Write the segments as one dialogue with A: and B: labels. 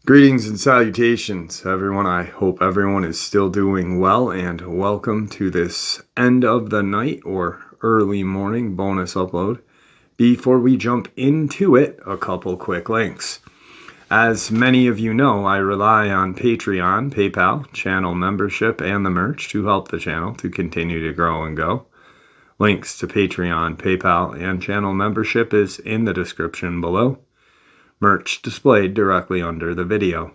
A: Greetings and salutations, everyone. I hope everyone is still doing well, and welcome to this end of the night or early morning bonus upload. Before we jump into it, a couple quick links. As many of you know, I rely on Patreon, PayPal, channel membership, and the merch to help the channel to continue to grow and go. Links to Patreon, PayPal, and channel membership is in the description below. Merch displayed directly under the video.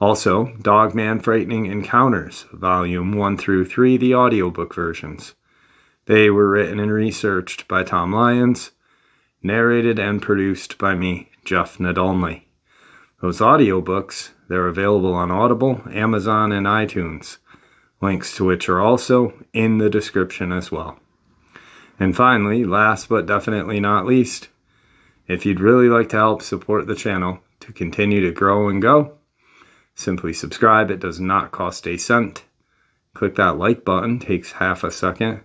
A: Also, Dogman Frightening Encounters, Volume 1 through 3, the audiobook versions. They were written and researched by Tom Lyons, narrated and produced by me, Jeff Nadolny. Those audiobooks, they're available on Audible, Amazon, and iTunes, links to which are also in the description as well. And finally, last but definitely not least, if you'd really like to help support the channel to continue to grow and go, simply subscribe. It does not cost a cent. Click that like button, takes half a second.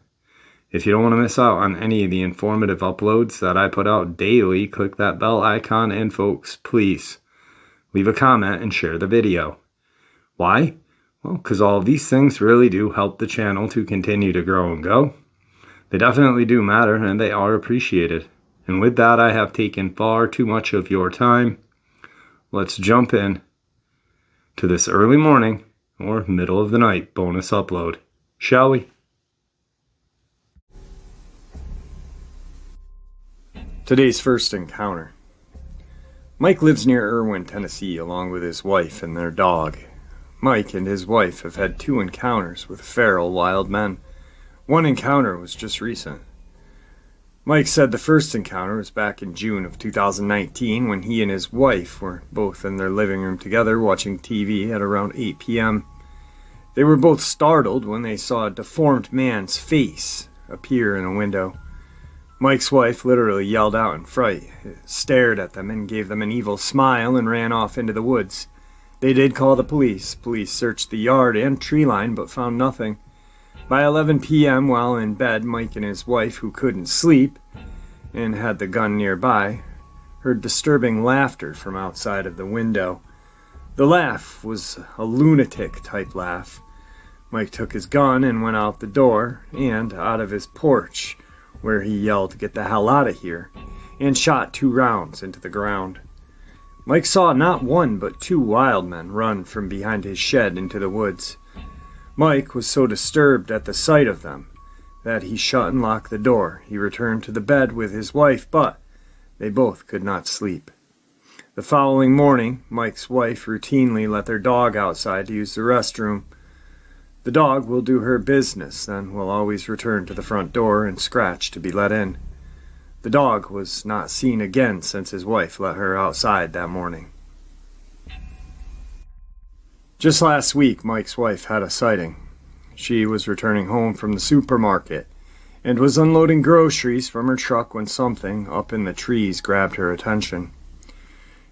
A: If you don't want to miss out on any of the informative uploads that I put out daily, click that bell icon, and folks, please leave a comment and share the video. Why? Well, because all of these things really do help the channel to continue to grow and go. They definitely do matter, and they are appreciated. And with that, I have taken far too much of your time. Let's jump in to this early morning or middle of the night bonus upload, shall we? Today's first encounter. Mike lives near Irwin, Tennessee, along with his wife and their dog. Mike and his wife have had 2 encounters with feral wild men. One encounter was just recent. Mike said the first encounter was back in June of 2019 when he and his wife were both in their living room together watching TV at around 8 p.m. They were both startled when they saw a deformed man's face appear in a window. Mike's wife literally yelled out in fright, stared at them, and gave them an evil smile and ran off into the woods. They did call the police. Police searched the yard and tree line but found nothing. By 11 p.m., while in bed, Mike and his wife, who couldn't sleep and had the gun nearby, heard disturbing laughter from outside of the window. The laugh was a lunatic-type laugh. Mike took his gun and went out the door and out of his porch, where he yelled, "Get the hell out of here," and shot 2 rounds into the ground. Mike saw not 1 but 2 wild men run from behind his shed into the woods. Mike was so disturbed at the sight of them that he shut and locked the door. He returned to the bed with his wife, but they both could not sleep. The following morning, Mike's wife routinely let their dog outside to use the restroom. The dog will do her business, then will always return to the front door and scratch to be let in. The dog was not seen again since his wife let her outside that morning. Just last week, Mike's wife had a sighting. She was returning home from the supermarket and was unloading groceries from her truck when something up in the trees grabbed her attention.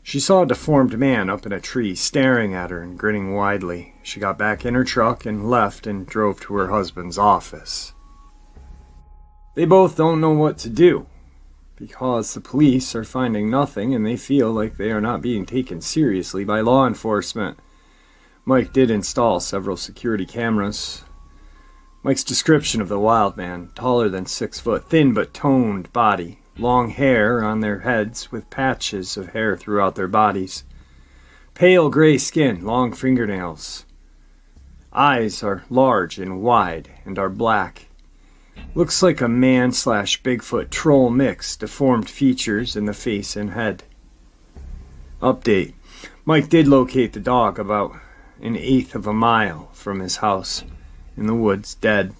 A: She saw a deformed man up in a tree staring at her and grinning widely. She got back in her truck and left and drove to her husband's office. They both don't know what to do because the police are finding nothing and they feel like they are not being taken seriously by law enforcement. Mike did install several security cameras. Mike's description of the wild man: taller than 6 foot, thin but toned body, long hair on their heads with patches of hair throughout their bodies, pale gray skin, long fingernails. Eyes are large and wide and are black. Looks like a man/Bigfoot troll mix, deformed features in the face and head. Update: Mike did locate the dog about 1/8 of a mile from his house in the woods, dead.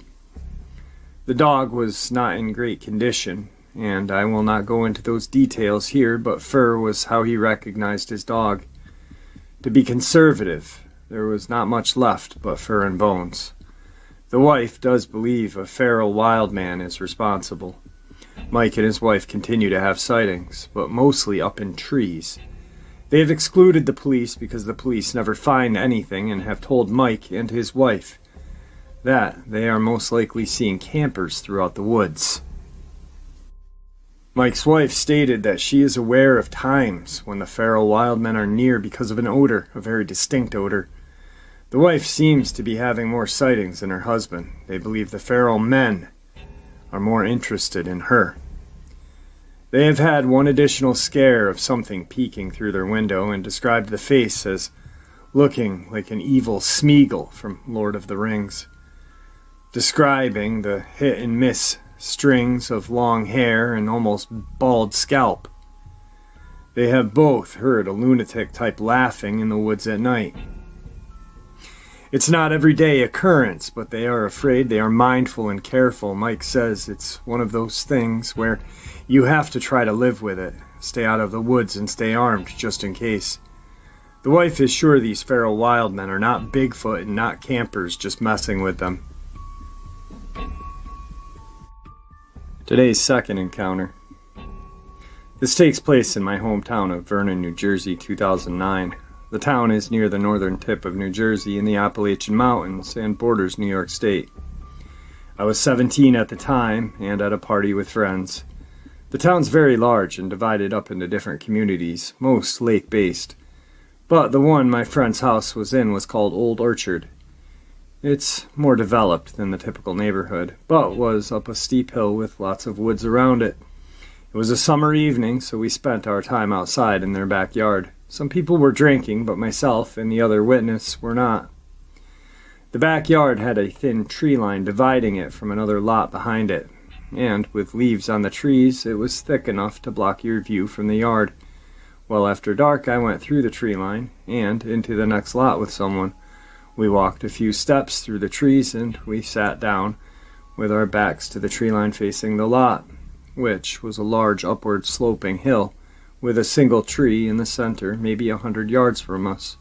A: The dog was not in great condition, and I will not go into those details here, but fur was how he recognized his dog. To be conservative, there was not much left but fur and bones. The wife does believe a feral wild man is responsible. Mike and his wife continue to have sightings, but mostly up in trees. They have excluded the police because the police never find anything and have told Mike and his wife that they are most likely seeing campers throughout the woods. Mike's wife stated that she is aware of times when the feral wild men are near because of an odor, a very distinct odor. The wife seems to be having more sightings than her husband. They believe the feral men are more interested in her. They have had one additional scare of something peeking through their window and described the face as looking like an evil Smeagol from Lord of the Rings, describing the hit-and-miss strings of long hair and almost bald scalp. They have both heard a lunatic-type laughing in the woods at night. It's not everyday occurrence, but they are afraid, they are mindful and careful. Mike says it's one of those things where you have to try to live with it, stay out of the woods and stay armed just in case. The wife is sure these feral wild men are not Bigfoot and not campers just messing with them. Today's second encounter. This takes place in my hometown of Vernon, New Jersey, 2009. The town is near the northern tip of New Jersey in the Appalachian Mountains and borders New York State. I was 17 at the time and at a party with friends. The town's very large and divided up into different communities, most lake-based. But the one my friend's house was in was called Old Orchard. It's more developed than the typical neighborhood, but was up a steep hill with lots of woods around it. It was a summer evening, so we spent our time outside in their backyard. Some people were drinking, but myself and the other witness were not. The backyard had a thin tree line dividing it from another lot behind it, and with leaves on the trees, it was thick enough to block your view from the yard. Well, after dark, I went through the tree line and into the next lot with someone. We walked a few steps through the trees and we sat down with our backs to the tree line facing the lot, which was a large upward sloping hill with a single tree in the center, maybe 100 yards from us.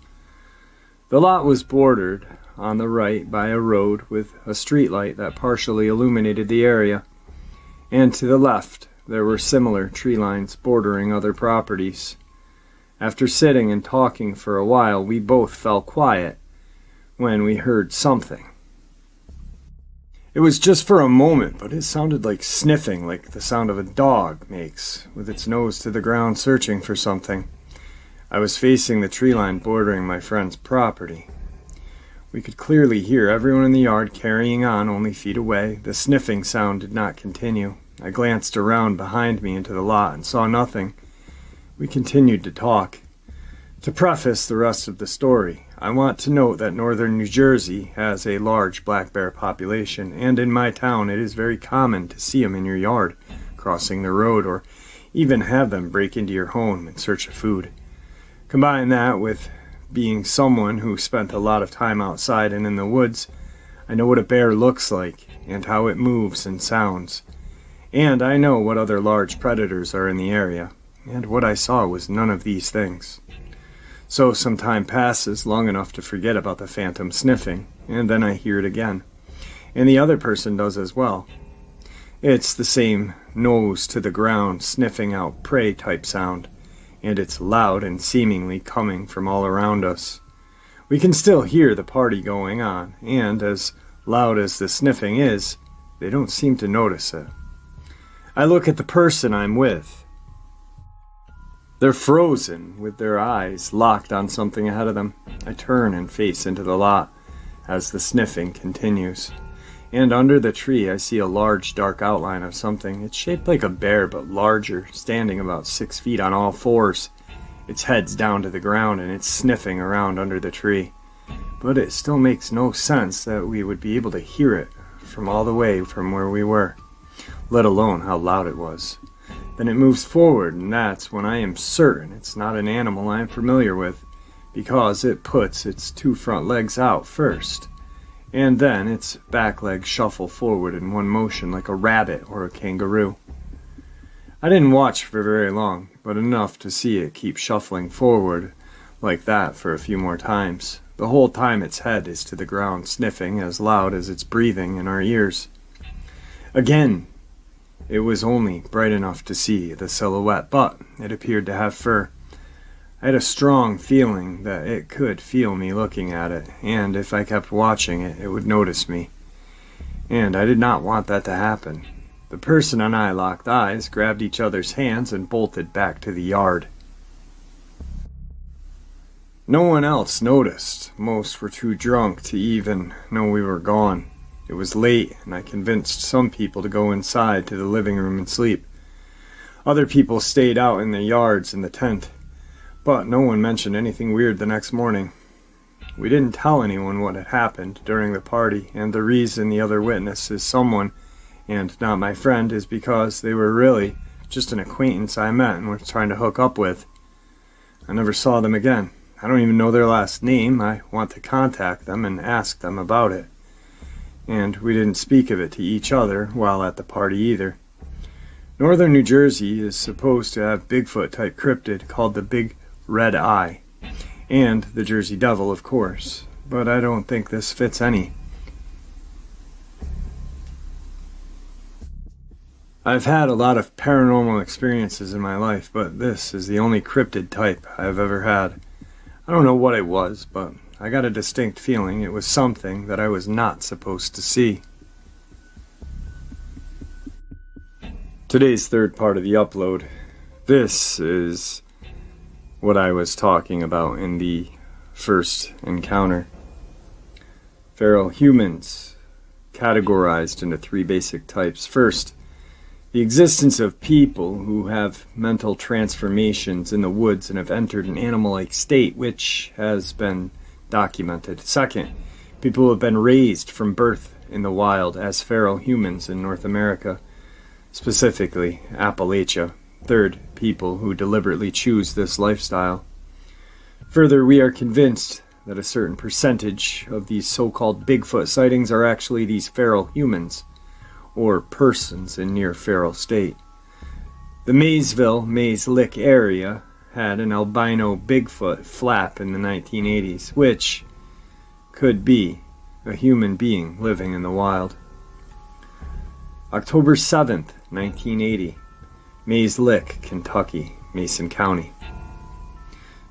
A: The lot was bordered on the right by a road with a street light that partially illuminated the area, and to the left there were similar tree lines bordering other properties. After sitting and talking for a while, we both fell quiet when we heard something. It was just for a moment, but it sounded like sniffing, like the sound of a dog makes, with its nose to the ground searching for something. I was facing the tree line bordering my friend's property. We could clearly hear everyone in the yard carrying on only feet away. The sniffing sound did not continue. I glanced around behind me into the lot and saw nothing. We continued to talk. To preface the rest of the story, I want to note that northern New Jersey has a large black bear population, and in my town it is very common to see them in your yard, crossing the road, or even have them break into your home in search of food. Combine that with being someone who spent a lot of time outside and in the woods, I know what a bear looks like and how it moves and sounds. And I know what other large predators are in the area, and what I saw was none of these things. So some time passes, long enough to forget about the phantom sniffing, and then I hear it again. And the other person does as well. It's the same nose to the ground, sniffing out prey type sound, and it's loud and seemingly coming from all around us. We can still hear the party going on, and as loud as the sniffing is, they don't seem to notice it. I look at the person I'm with. They're frozen, with their eyes locked on something ahead of them. I turn and face into the lot as the sniffing continues. And under the tree I see a large dark outline of something. It's shaped like a bear, but larger, standing about 6 feet on all fours. Its head's down to the ground and it's sniffing around under the tree. But it still makes no sense that we would be able to hear it from all the way from where we were, let alone how loud it was. Then it moves forward, and that's when I am certain it's not an animal I am familiar with, because it puts its 2 front legs out first, and then its back legs shuffle forward in one motion like a rabbit or a kangaroo. I didn't watch for very long, but enough to see it keep shuffling forward like that for a few more times. The whole time its head is to the ground, sniffing as loud as it's breathing in our ears. Again, it was only bright enough to see the silhouette, but it appeared to have fur. I had a strong feeling that it could feel me looking at it, and if I kept watching it, it would notice me. and I did not want that to happen. The person and I locked eyes, grabbed each other's hands, and bolted back to the yard. No one else noticed. Most were too drunk to even know we were gone. It was late, and I convinced some people to go inside to the living room and sleep. Other people stayed out in the yards in the tent, but no one mentioned anything weird the next morning. We didn't tell anyone what had happened during the party, and the reason the other witness is someone, and not my friend, is because they were really just an acquaintance I met and was trying to hook up with. I never saw them again. I don't even know their last name. I want to contact them and ask them about it. And we didn't speak of it to each other while at the party either. Northern New Jersey is supposed to have Bigfoot-type cryptid called the Big Red Eye, and the Jersey Devil, of course, but I don't think this fits any. I've had a lot of paranormal experiences in my life, but this is the only cryptid type I've ever had. I don't know what it was, but I got a distinct feeling it was something that I was not supposed to see. Today's third part of the upload. This is what I was talking about in the first encounter. Feral humans, categorized into three basic types. First, the existence of people who have mental transformations in the woods and have entered an animal-like state, which has been documented. Second, people who have been raised from birth in the wild as feral humans in North America, specifically Appalachia. Third, people who deliberately choose this lifestyle. Further, we are convinced that a certain percentage of these so-called Bigfoot sightings are actually these feral humans, or persons in near feral state. The Mays Lick area had an albino Bigfoot flap in the 1980s, which could be a human being living in the wild. October 7th, 1980, Mays Lick, Kentucky, Mason County.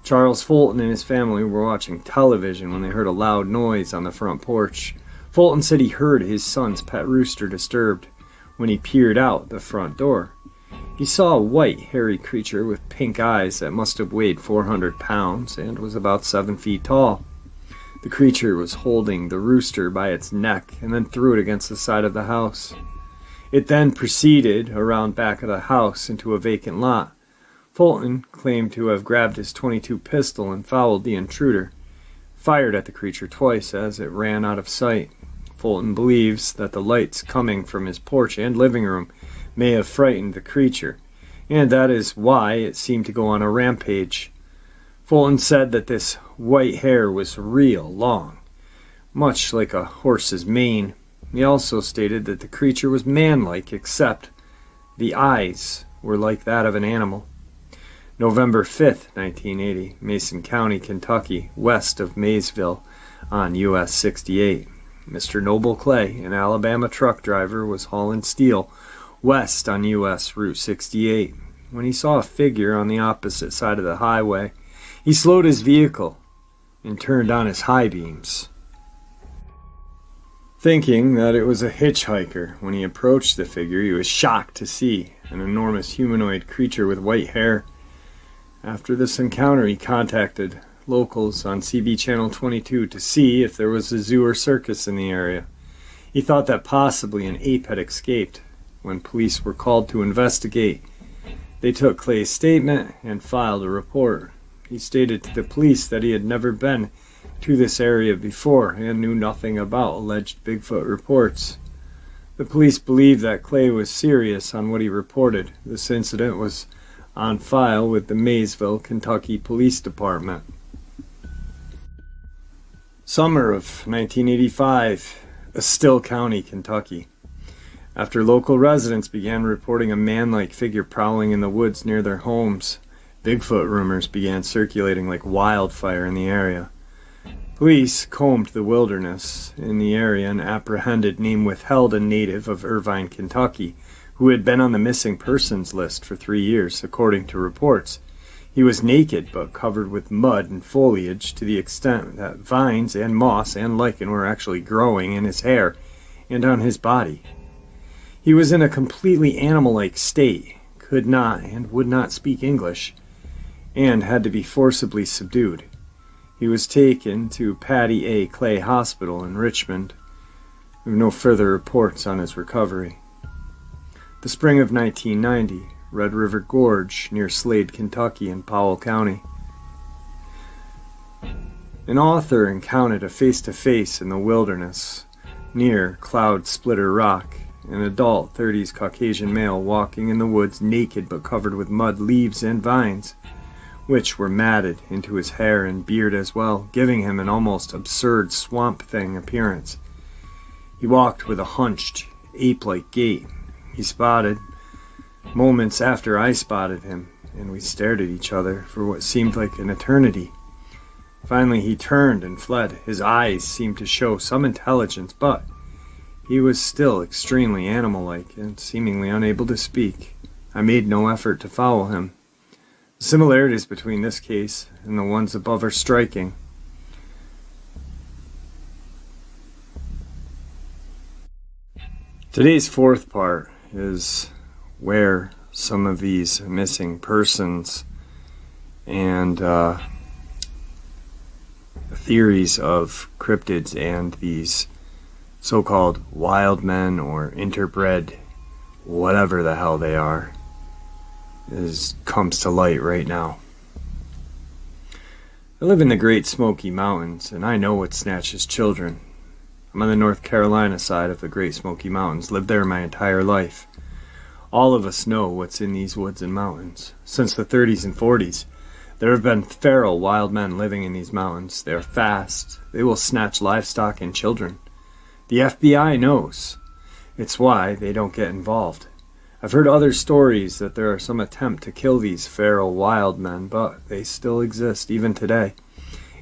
A: Charles Fulton and his family were watching television when they heard a loud noise on the front porch. Fulton said he heard his son's pet rooster disturbed when he peered out the front door. He saw a white, hairy creature with pink eyes that must have weighed 400 pounds and was about 7 feet tall. The creature was holding the rooster by its neck and then threw it against the side of the house. It then proceeded around back of the house into a vacant lot. Fulton claimed to have grabbed his .22 pistol and followed the intruder, fired at the creature twice as it ran out of sight. Fulton believes that the lights coming from his porch and living room may have frightened the creature, and that is why it seemed to go on a rampage. Fulton said that this white hair was real long, much like a horse's mane. He also stated that the creature was man-like, except the eyes were like that of an animal. November 5th, 1980, Mason County, Kentucky, west of Maysville on US 68. Mr. Noble Clay, an Alabama truck driver, was hauling steel west on US Route 68 when he saw a figure on the opposite side of the highway. He slowed his vehicle and turned on his high beams, thinking that it was a hitchhiker. When he approached the figure, he was shocked to see an enormous humanoid creature with white hair. After this encounter, he contacted locals on CB Channel 22 to see if there was a zoo or circus in the area. He thought that possibly an ape had escaped. When police were called to investigate, they took Clay's statement and filed a report. He stated to the police that he had never been to this area before and knew nothing about alleged Bigfoot reports. The police believed that Clay was serious on what he reported. This incident was on file with the Maysville, Kentucky Police Department. Summer of 1985, Estill County, Kentucky. After local residents began reporting a man-like figure prowling in the woods near their homes, Bigfoot rumors began circulating like wildfire in the area. Police combed the wilderness in the area and apprehended name withheld a native of Irvine, Kentucky, who had been on the missing persons list for 3 years, according to reports. He was naked but covered with mud and foliage to the extent that vines and moss and lichen were actually growing in his hair and on his body. He was in a completely animal-like state, could not and would not speak English, and had to be forcibly subdued. He was taken to Patty A. Clay Hospital in Richmond. We have no further reports on his recovery. The spring of 1990, Red River Gorge near Slade, Kentucky in Powell County. An author encountered a face-to-face in the wilderness near Cloud Splitter Rock. An adult 30s Caucasian male walking in the woods naked but covered with mud, leaves, and vines, which were matted into his hair and beard as well, giving him an almost absurd swamp thing appearance. He walked with a hunched, ape-like gait. He spotted moments after I spotted him, and we stared at each other for what seemed like an eternity. Finally, he turned and fled. His eyes seemed to show some intelligence, but he was still extremely animal-like and seemingly unable to speak. I made no effort to follow him. The similarities between this case and the ones above are striking. Today's fourth part is where some of these missing persons and theories of cryptids and these so-called wild men or interbred, whatever the hell they are, comes to light right now. I live in the Great Smoky Mountains, and I know what snatches children. I'm on the North Carolina side of the Great Smoky Mountains, lived there my entire life. All of us know what's in these woods and mountains. Since the 30s and 40s, there have been feral wild men living in these mountains. They are fast. They will snatch livestock and children. The FBI knows. It's why they don't get involved. I've heard other stories that there are some attempt to kill these feral wild men, but they still exist even today.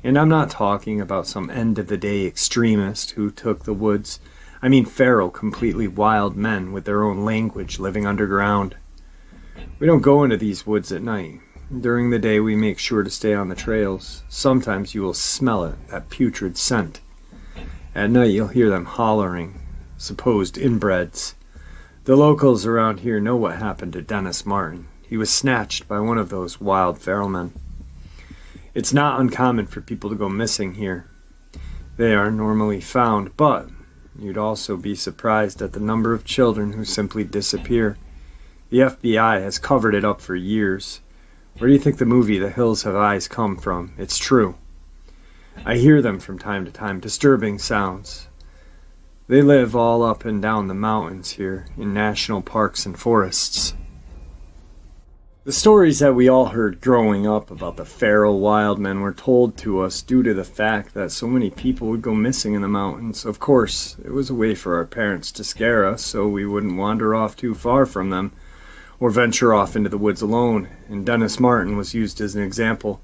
A: And I'm not talking about some end-of-the-day extremist who took the woods. I mean feral, completely wild men with their own language living underground. We don't go into these woods at night. During the day, we make sure to stay on the trails. Sometimes you will smell it, that putrid scent. At night, you'll hear them hollering, supposed inbreds. The locals around here know what happened to Dennis Martin. He was snatched by one of those wild feral men. It's not uncommon for people to go missing here. They are normally found, but you'd also be surprised at the number of children who simply disappear. The FBI has covered it up for years. Where do you think the movie The Hills Have Eyes come from? It's true. I hear them from time to time, disturbing sounds. They live all up and down the mountains here, in national parks and forests. The stories that we all heard growing up about the feral wild men were told to us due to the fact that so many people would go missing in the mountains. Of course, it was a way for our parents to scare us so we wouldn't wander off too far from them or venture off into the woods alone, and Dennis Martin was used as an example.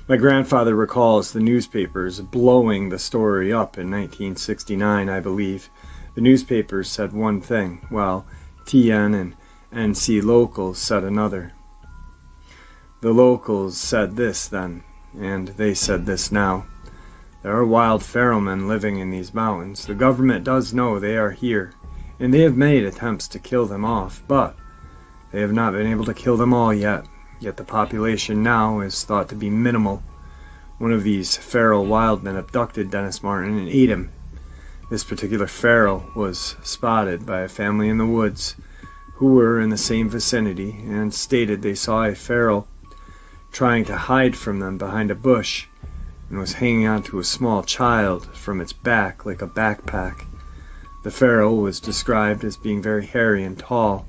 A: My grandfather recalls the newspapers blowing the story up in 1969, I believe. The newspapers said one thing, while TN and NC locals said another. The locals said this then, and they said this now. There are wild feral men living in these mountains. The government does know they are here, and they have made attempts to kill them off, but they have not been able to kill them all yet. Yet the population now is thought to be minimal. One of these feral wild men abducted Dennis Martin and ate him. This particular feral was spotted by a family in the woods who were in the same vicinity and stated they saw a feral trying to hide from them behind a bush and was hanging onto a small child from its back like a backpack. The feral was described as being very hairy and tall,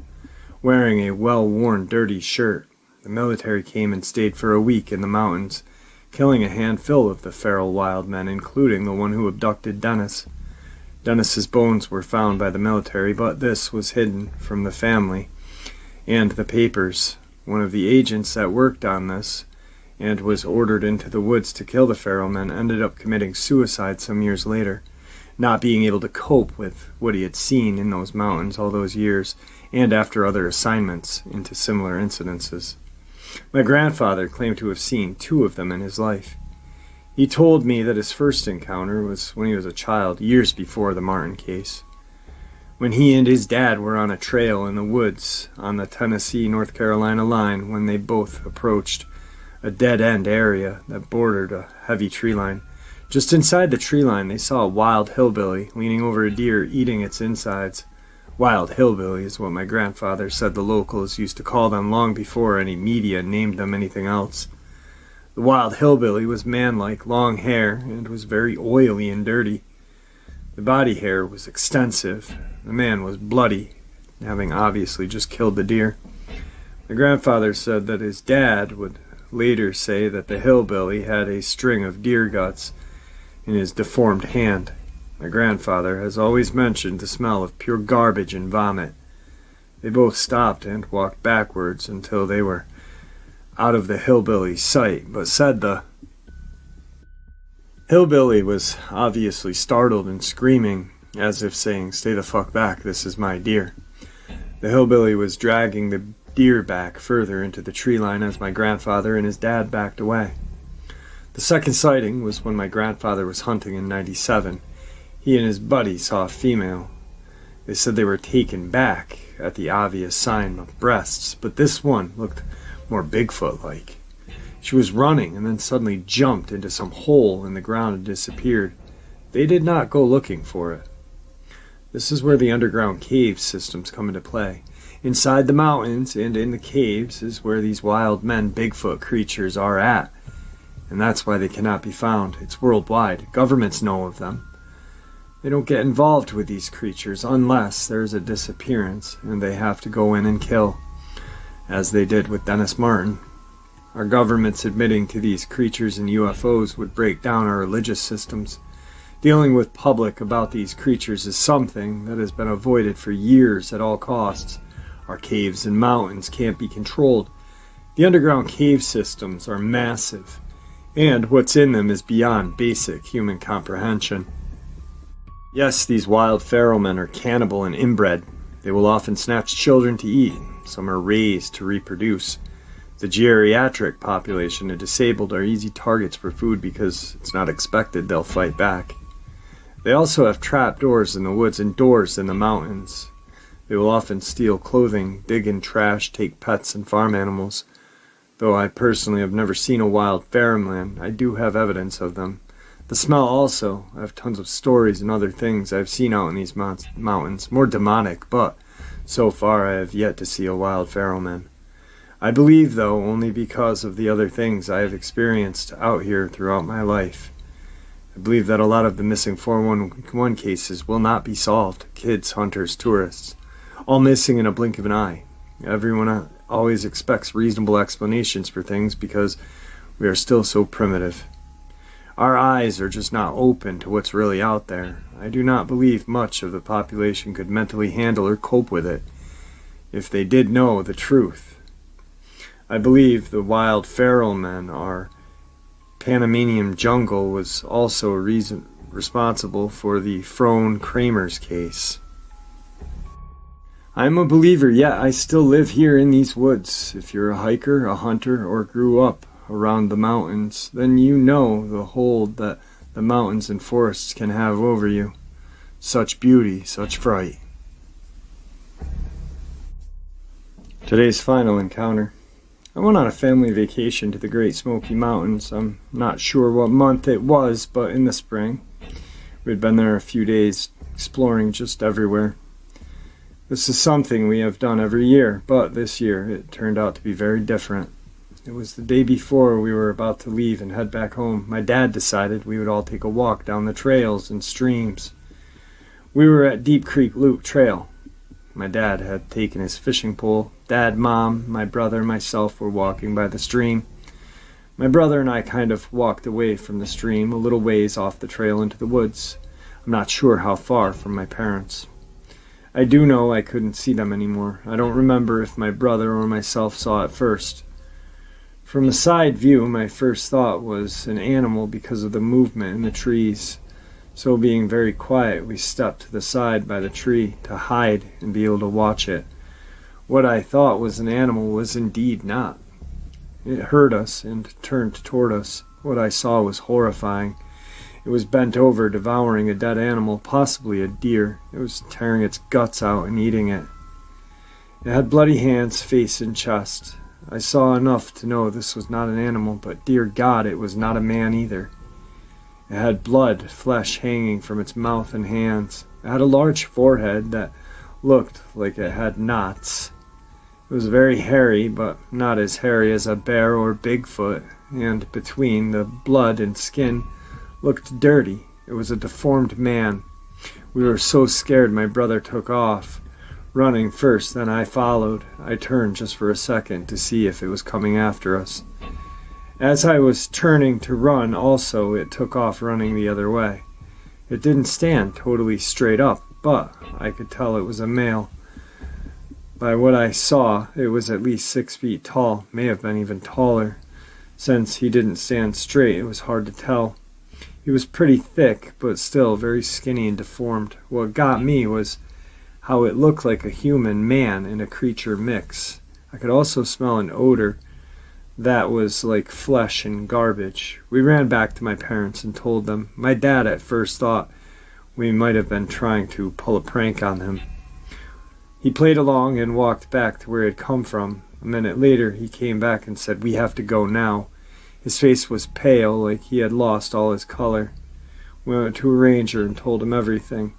A: wearing a well-worn dirty shirt. The military came and stayed for a week in the mountains, killing a handful of the feral wild men, including the one who abducted Dennis. Dennis's bones were found by the military, but this was hidden from the family and the papers. One of the agents that worked on this and was ordered into the woods to kill the feral men ended up committing suicide some years later, not being able to cope with what he had seen in those mountains all those years and after other assignments into similar incidences. My grandfather claimed to have seen 2 of them in his life. He told me that his first encounter was when he was a child, years before the Martin case. when he and his dad were on a trail in the woods on the Tennessee-North Carolina line when they both approached a dead-end area that bordered a heavy tree line. Just inside the tree line, they saw a wild hillbilly leaning over a deer eating its insides. Wild hillbilly is what my grandfather said the locals used to call them long before any media named them anything else. The wild hillbilly was man-like, long hair, and was very oily and dirty. The body hair was extensive. The man was bloody, having obviously just killed the deer. My grandfather said that his dad would later say that the hillbilly had a string of deer guts in his deformed hand. My grandfather has always mentioned the smell of pure garbage and vomit. They both stopped and walked backwards until they were out of the hillbilly's sight, but said the hillbilly was obviously startled and screaming, as if saying, "Stay the fuck back, this is my deer." The hillbilly was dragging the deer back further into the tree line as my grandfather and his dad backed away. The second sighting was when my grandfather was hunting in '97. He and his buddy saw a female. They said they were taken back at the obvious sign of breasts, but this one looked more Bigfoot-like. She was running and then suddenly jumped into some hole in the ground and disappeared. They did not go looking for it. This is where the underground cave systems come into play. Inside the mountains and in the caves is where these wild men Bigfoot creatures are at. And that's why they cannot be found. It's worldwide. Governments know of them. They don't get involved with these creatures unless there's a disappearance and they have to go in and kill, as they did with Dennis Martin. Our governments admitting to these creatures and UFOs would break down our religious systems. Dealing with public about these creatures is something that has been avoided for years at all costs. Our caves and mountains can't be controlled. The underground cave systems are massive, and what's in them is beyond basic human comprehension. Yes, these wild feral men are cannibal and inbred. They will often snatch children to eat. Some are raised to reproduce. The geriatric population and disabled are easy targets for food because it's not expected they'll fight back. They also have trap doors in the woods and doors in the mountains. They will often steal clothing, dig in trash, take pets and farm animals. Though I personally have never seen a wild feral man, I do have evidence of them. The smell also. I have tons of stories and other things I've seen out in these mountains, more demonic, but so far I have yet to see a wild feral man. I believe, though, only because of the other things I have experienced out here throughout my life. I believe that a lot of the missing 411 cases will not be solved. Kids, hunters, tourists, all missing in a blink of an eye. Everyone always expects reasonable explanations for things because we are still so primitive. Our eyes are just not open to what's really out there. I do not believe much of the population could mentally handle or cope with it if they did know the truth. I believe the wild feral men are Panamanian jungle was also a reason responsible for the Frone Kramers case. I am a believer, yet I still live here in these woods. If you're a hiker, a hunter, or grew up around the mountains, then you know the hold that the mountains and forests can have over you. Such beauty, such fright. Today's final encounter. I went on a family vacation to the Great Smoky Mountains. I'm not sure what month it was, but in the spring. We'd been there a few days, exploring just everywhere. This is something we have done every year, but this year it turned out to be very different. It was the day before we were about to leave and head back home. My dad decided we would all take a walk down the trails and streams. We were at Deep Creek Loop Trail. My dad had taken his fishing pole. Dad, Mom, my brother, and myself were walking by the stream. My brother and I kind of walked away from the stream a little ways off the trail into the woods. I'm not sure how far from my parents. I do know I couldn't see them anymore. I don't remember if my brother or myself saw it first. From the side view, my first thought was an animal because of the movement in the trees. So being very quiet, we stepped to the side by the tree to hide and be able to watch it. What I thought was an animal was indeed not. It heard us and turned toward us. What I saw was horrifying. It was bent over, devouring a dead animal, possibly a deer. It was tearing its guts out and eating it. It had bloody hands, face, and chest. I saw enough to know this was not an animal, but dear God, it was not a man either. It had blood, flesh hanging from its mouth and hands. It had a large forehead that looked like it had knots. It was very hairy, but not as hairy as a bear or Bigfoot, and between the blood and skin looked dirty. It was a deformed man. We were so scared my brother took off, running first, then I followed. I turned just for a second to see if it was coming after us. As I was turning to run also, it took off running the other way. It didn't stand totally straight up, but I could tell it was a male. By what I saw, it was at least 6 feet tall, may have been even taller. Since he didn't stand straight, it was hard to tell. He was pretty thick, but still very skinny and deformed. What got me was how it looked like a human man and a creature mix. I could also smell an odor that was like flesh and garbage. We ran back to my parents and told them. My dad at first thought we might have been trying to pull a prank on him. He played along and walked back to where he had come from. A minute later, he came back and said, "We have to go now." His face was pale, like he had lost all his color. We went to a ranger and told him everything.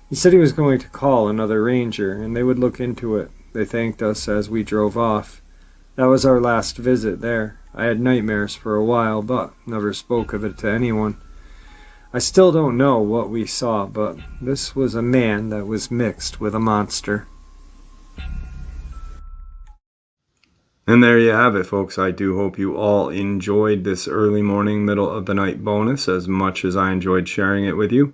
A: He said he was going to call another ranger, and they would look into it. They thanked us as we drove off. That was our last visit there. I had nightmares for a while, but never spoke of it to anyone. I still don't know what we saw, but this was a man that was mixed with a monster.
B: And there you have it, folks. I do hope you all enjoyed this early morning, middle of the night bonus as much as I enjoyed sharing it with you.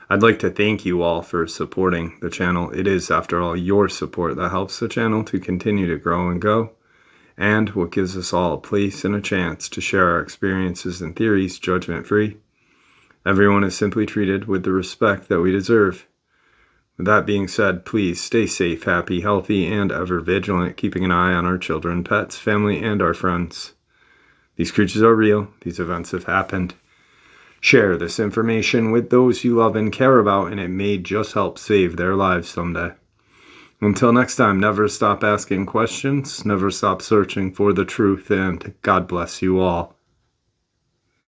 B: I'd like to thank you all for supporting the channel. It is, after all, your support that helps the channel to continue to grow and go, and what gives us all a place and a chance to share our experiences and theories judgment-free. Everyone is simply treated with the respect that we deserve. With that being said, please stay safe, happy, healthy, and ever vigilant, keeping an eye on our children, pets, family, and our friends. These creatures are real. These events have happened. Share this information with those you love and care about, and it may just help save their lives someday. Until next time, never stop asking questions, never stop searching for the truth, and God bless you all.